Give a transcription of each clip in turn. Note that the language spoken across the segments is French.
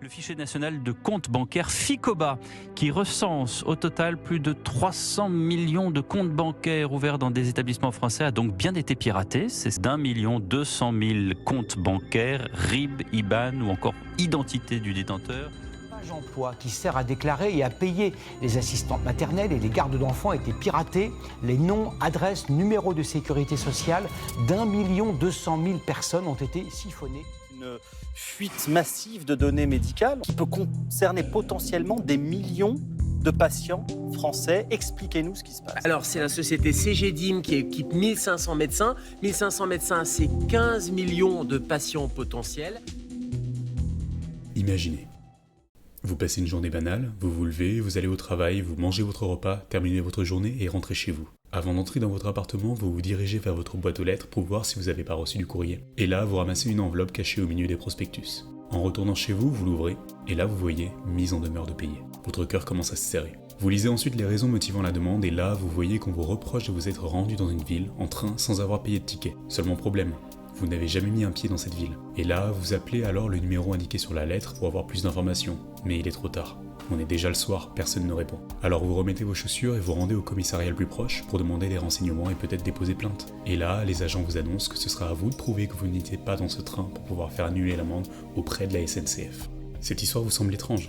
Le fichier national de comptes bancaires Ficoba, qui recense au total plus de 300 millions de comptes bancaires ouverts dans des établissements français, a donc bien été piraté. C'est d'1 200 000 comptes bancaires, RIB, IBAN ou encore identité du détenteur. Page emploi qui sert à déclarer et à payer les assistantes maternelles et les gardes d'enfants a été piraté. Les noms, adresses, numéros de sécurité sociale d'1 200 000 personnes ont été siphonnés. Une fuite massive de données médicales qui peut concerner potentiellement des millions de patients français. Expliquez-nous ce qui se passe. Alors, c'est la société CGDIM qui équipe 1500 médecins. 1500 médecins, c'est 15 millions de patients potentiels. Imaginez. Vous passez une journée banale, vous vous levez, vous allez au travail, vous mangez votre repas, terminez votre journée et rentrez chez vous. Avant d'entrer dans votre appartement, vous vous dirigez vers votre boîte aux lettres pour voir si vous n'avez pas reçu du courrier. Et là, vous ramassez une enveloppe cachée au milieu des prospectus. En retournant chez vous, vous l'ouvrez, et là vous voyez « mise en demeure de payer ». Votre cœur commence à se serrer. Vous lisez ensuite les raisons motivant la demande, et là vous voyez qu'on vous reproche de vous être rendu dans une ville, en train, sans avoir payé de ticket. Seulement problème, vous n'avez jamais mis un pied dans cette ville. Et là, vous appelez alors le numéro indiqué sur la lettre pour avoir plus d'informations. Mais il est trop tard. On est déjà le soir, personne ne répond. Alors vous remettez vos chaussures et vous rendez au commissariat le plus proche pour demander des renseignements et peut-être déposer plainte. Et là, les agents vous annoncent que ce sera à vous de prouver que vous n'étiez pas dans ce train pour pouvoir faire annuler l'amende auprès de la SNCF. Cette histoire vous semble étrange,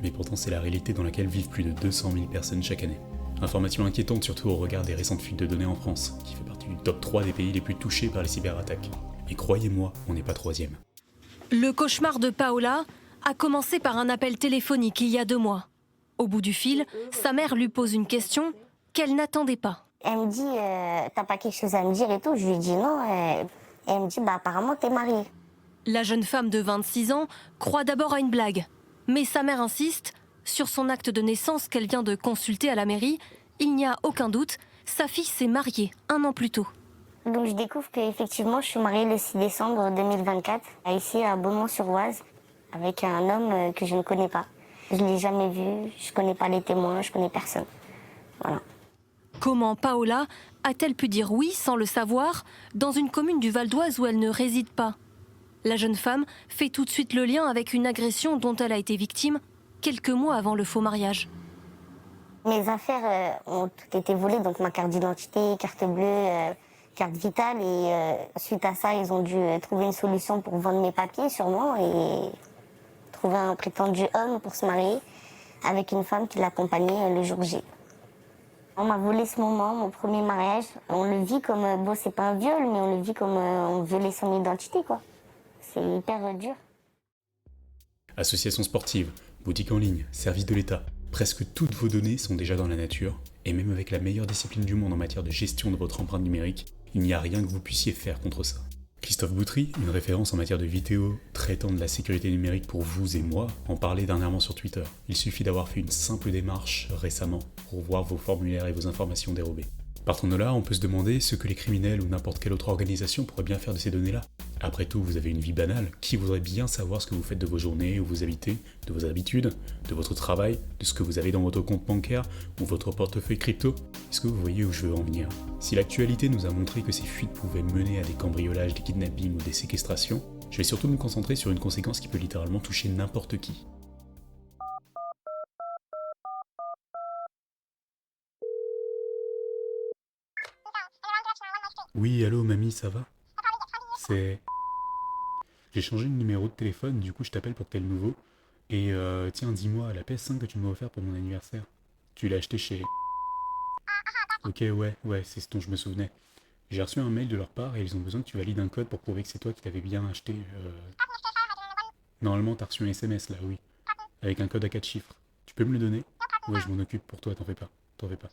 mais pourtant c'est la réalité dans laquelle vivent plus de 200 000 personnes chaque année. Information inquiétante surtout au regard des récentes fuites de données en France, qui fait partie du top 3 des pays les plus touchés par les cyberattaques. Et croyez-moi, on n'est pas troisième. Le cauchemar de Paola a commencé par un appel téléphonique il y a 2 mois. Au bout du fil, sa mère lui pose une question qu'elle n'attendait pas. Elle me dit t'as pas quelque chose à me dire et tout. Je lui dis non. Et elle me dit apparemment t'es mariée. La jeune femme de 26 ans croit d'abord à une blague. Mais sa mère insiste. Sur son acte de naissance qu'elle vient de consulter à la mairie, il n'y a aucun doute, sa fille s'est mariée 1 an plus tôt. Donc je découvre qu'effectivement je suis mariée le 6 décembre 2024, ici à Beaumont-sur-Oise, avec un homme que je ne connais pas. Je ne l'ai jamais vu, je ne connais pas les témoins, je ne connais personne. Voilà. Comment Paola a-t-elle pu dire oui sans le savoir dans une commune du Val d'Oise où elle ne réside pas? La jeune femme fait tout de suite le lien avec une agression dont elle a été victime quelques mois avant le faux mariage. Mes affaires ont toutes été volées, donc ma carte d'identité, carte bleue, carte vitale. Et suite à ça, ils ont dû trouver une solution pour vendre mes papiers sûrement et trouver un prétendu homme pour se marier avec une femme qui l'accompagnait le jour J. On m'a volé ce moment, mon premier mariage. On le vit comme, bon c'est pas un viol, mais on le vit comme on violait son identité quoi. C'est hyper dur. Associations sportives, boutiques en ligne, services de l'État, presque toutes vos données sont déjà dans la nature, et même avec la meilleure discipline du monde en matière de gestion de votre empreinte numérique, il n'y a rien que vous puissiez faire contre ça. Christophe Boutry, une référence en matière de vidéo traitant de la sécurité numérique pour vous et moi, en parlait dernièrement sur Twitter. Il suffit d'avoir fait une simple démarche récemment pour voir vos formulaires et vos informations dérobées. Partant de là, on peut se demander ce que les criminels ou n'importe quelle autre organisation pourraient bien faire de ces données-là. Après tout, vous avez une vie banale. Qui voudrait bien savoir ce que vous faites de vos journées, où vous habitez, de vos habitudes, de votre travail, de ce que vous avez dans votre compte bancaire ou votre portefeuille crypto? Est-ce que vous voyez où je veux en venir? Si l'actualité nous a montré que ces fuites pouvaient mener à des cambriolages, des kidnappings ou des séquestrations, je vais surtout me concentrer sur une conséquence qui peut littéralement toucher n'importe qui. Oui, allô mamie, ça va? J'ai changé de numéro de téléphone, du coup je t'appelle pour que t'aies le nouveau. Et tiens, dis-moi, la PS5 que tu m'as offert pour mon anniversaire, tu l'as acheté chez... Ok, ouais, c'est ce dont je me souvenais. J'ai reçu un mail de leur part et ils ont besoin que tu valides un code pour prouver que c'est toi qui l'avais bien acheté. Normalement, t'as reçu un SMS là, oui. Avec un code à 4 chiffres. Tu peux me le donner? Ouais, je m'en occupe pour toi, t'en fais pas.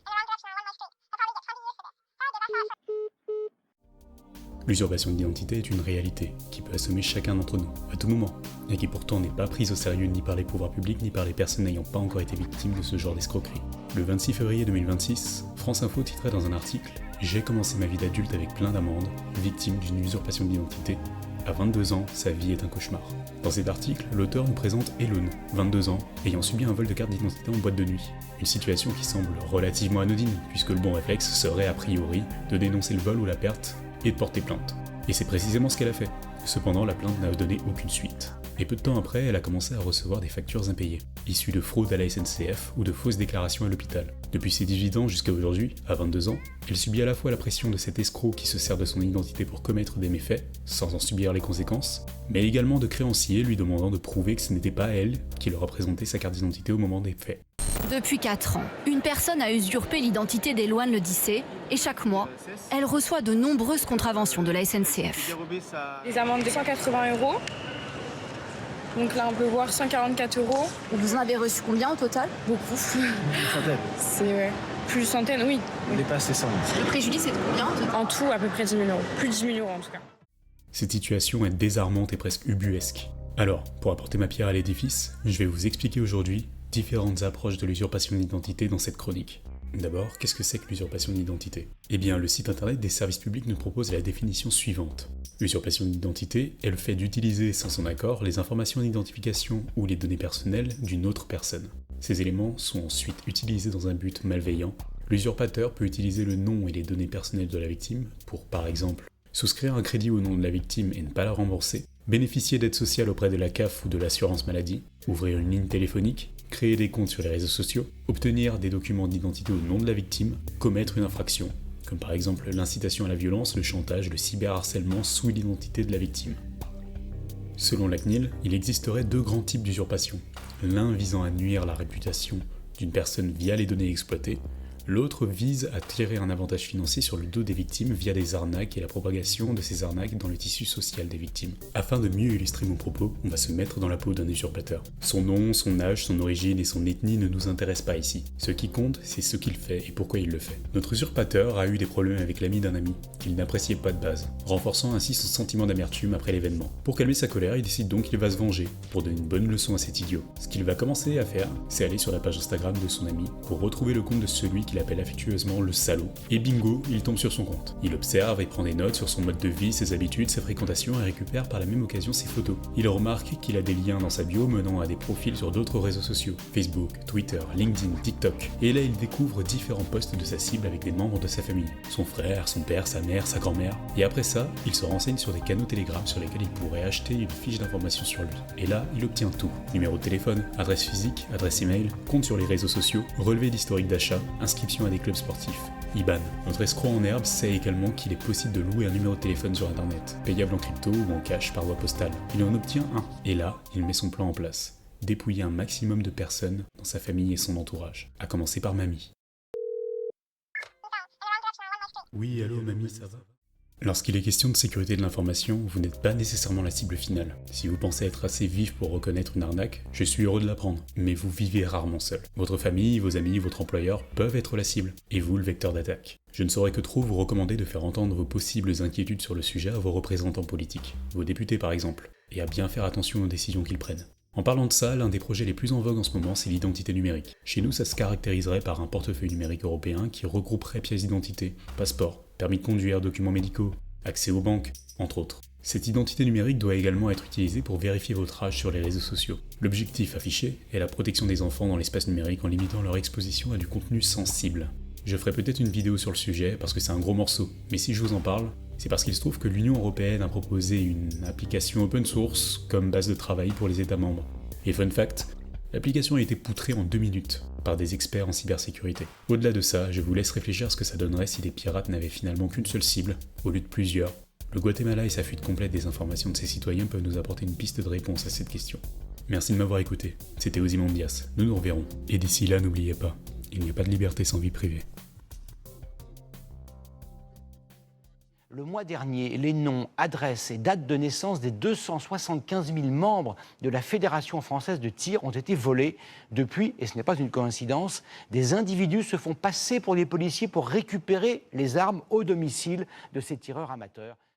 L'usurpation d'identité est une réalité qui peut assommer chacun d'entre nous, à tout moment, et qui pourtant n'est pas prise au sérieux ni par les pouvoirs publics ni par les personnes n'ayant pas encore été victimes de ce genre d'escroquerie. Le 26 février 2026, France Info titrait dans un article « J'ai commencé ma vie d'adulte avec plein d'amendes, victime d'une usurpation d'identité. À 22 ans, sa vie est un cauchemar ». Dans cet article, l'auteur nous présente Elone, 22 ans, ayant subi un vol de carte d'identité en boîte de nuit. Une situation qui semble relativement anodine, puisque le bon réflexe serait a priori de dénoncer le vol ou la perte et de porter plainte. Et c'est précisément ce qu'elle a fait. Cependant, la plainte n'a donné aucune suite. Et peu de temps après, elle a commencé à recevoir des factures impayées, issues de fraude à la SNCF ou de fausses déclarations à l'hôpital. Depuis ses 18 ans jusqu'à aujourd'hui, à 22 ans, elle subit à la fois la pression de cet escroc qui se sert de son identité pour commettre des méfaits, sans en subir les conséquences, mais également de créanciers lui demandant de prouver que ce n'était pas elle qui leur a présenté sa carte d'identité au moment des faits. Depuis 4 ans, une personne a usurpé l'identité d'Éloane Le Dissé et chaque mois, elle reçoit de nombreuses contraventions de la SNCF. Des amendes de 180 €. Donc là, on peut voir 144 €. Vous en avez reçu combien au total? Beaucoup. Une centaine. C'est plus de centaines, oui. On dépasse les 100. Le préjudice c'est de combien au total? En tout, à peu près 10 000 €. Plus de 10 000 € en tout cas. Cette situation est désarmante et presque ubuesque. Alors, pour apporter ma pierre à l'édifice, je vais vous expliquer aujourd'hui différentes approches de l'usurpation d'identité dans cette chronique. D'abord, qu'est-ce que c'est que l'usurpation d'identité? Eh bien, le site internet des services publics nous propose la définition suivante. L'usurpation d'identité est le fait d'utiliser sans son accord les informations d'identification ou les données personnelles d'une autre personne. Ces éléments sont ensuite utilisés dans un but malveillant. L'usurpateur peut utiliser le nom et les données personnelles de la victime pour, par exemple, souscrire un crédit au nom de la victime et ne pas la rembourser, bénéficier d'aide sociale auprès de la CAF ou de l'assurance maladie, ouvrir une ligne téléphonique, créer des comptes sur les réseaux sociaux, obtenir des documents d'identité au nom de la victime, commettre une infraction, comme par exemple l'incitation à la violence, le chantage, le cyberharcèlement sous l'identité de la victime. Selon la CNIL, il existerait 2 grands types d'usurpation, l'un visant à nuire à la réputation d'une personne via les données exploitées, l'autre vise à tirer un avantage financier sur le dos des victimes via des arnaques et la propagation de ces arnaques dans le tissu social des victimes. Afin de mieux illustrer mon propos, on va se mettre dans la peau d'un usurpateur. Son nom, son âge, son origine et son ethnie ne nous intéressent pas ici. Ce qui compte, c'est ce qu'il fait et pourquoi il le fait. Notre usurpateur a eu des problèmes avec l'ami d'un ami, qu'il n'appréciait pas de base, renforçant ainsi son sentiment d'amertume après l'événement. Pour calmer sa colère, il décide donc qu'il va se venger, pour donner une bonne leçon à cet idiot. Ce qu'il va commencer à faire, c'est aller sur la page Instagram de son ami, pour retrouver le compte de celui qu'il appelle affectueusement le salaud, et bingo, il tombe sur son compte. Il observe et prend des notes sur son mode de vie, ses habitudes, ses fréquentations et récupère par la même occasion ses photos. Il remarque qu'il a des liens dans sa bio menant à des profils sur d'autres réseaux sociaux, Facebook, Twitter, LinkedIn, TikTok, et là il découvre différents posts de sa cible avec des membres de sa famille, son frère, son père, sa mère, sa grand-mère, et après ça, il se renseigne sur des canaux Telegram sur lesquels il pourrait acheter une fiche d'information sur lui. Et là, il obtient tout. Numéro de téléphone, adresse physique, adresse email, compte sur les réseaux sociaux, relevé d'historique d'achat, inscription à des clubs sportifs. IBAN. Notre escroc en herbe sait également qu'il est possible de louer un numéro de téléphone sur internet, payable en crypto ou en cash par voie postale. Il en obtient un, et là, il met son plan en place. Dépouiller un maximum de personnes dans sa famille et son entourage, à commencer par mamie. Oui, allô mamie, ça va? Lorsqu'il est question de sécurité de l'information, vous n'êtes pas nécessairement la cible finale. Si vous pensez être assez vif pour reconnaître une arnaque, je suis heureux de l'apprendre, mais vous vivez rarement seul. Votre famille, vos amis, votre employeur peuvent être la cible, et vous le vecteur d'attaque. Je ne saurais que trop vous recommander de faire entendre vos possibles inquiétudes sur le sujet à vos représentants politiques, vos députés par exemple, et à bien faire attention aux décisions qu'ils prennent. En parlant de ça, l'un des projets les plus en vogue en ce moment, c'est l'identité numérique. Chez nous, ça se caractériserait par un portefeuille numérique européen qui regrouperait pièces d'identité, passeport, permis de conduire, documents médicaux, accès aux banques, entre autres. Cette identité numérique doit également être utilisée pour vérifier votre âge sur les réseaux sociaux. L'objectif affiché est la protection des enfants dans l'espace numérique en limitant leur exposition à du contenu sensible. Je ferai peut-être une vidéo sur le sujet parce que c'est un gros morceau, mais si je vous en parle, c'est parce qu'il se trouve que l'Union Européenne a proposé une application open source comme base de travail pour les États membres. Et fun fact, l'application a été poutrée en 2 minutes par des experts en cybersécurité. Au-delà de ça, je vous laisse réfléchir à ce que ça donnerait si les pirates n'avaient finalement qu'une seule cible, au lieu de plusieurs. Le Guatemala et sa fuite complète des informations de ses citoyens peuvent nous apporter une piste de réponse à cette question. Merci de m'avoir écouté, c'était Ozymandias, nous nous reverrons. Et d'ici là, n'oubliez pas, il n'y a pas de liberté sans vie privée. Le mois dernier, les noms, adresses et dates de naissance des 275 000 membres de la Fédération française de tir ont été volés. Depuis, et ce n'est pas une coïncidence, des individus se font passer pour des policiers pour récupérer les armes au domicile de ces tireurs amateurs.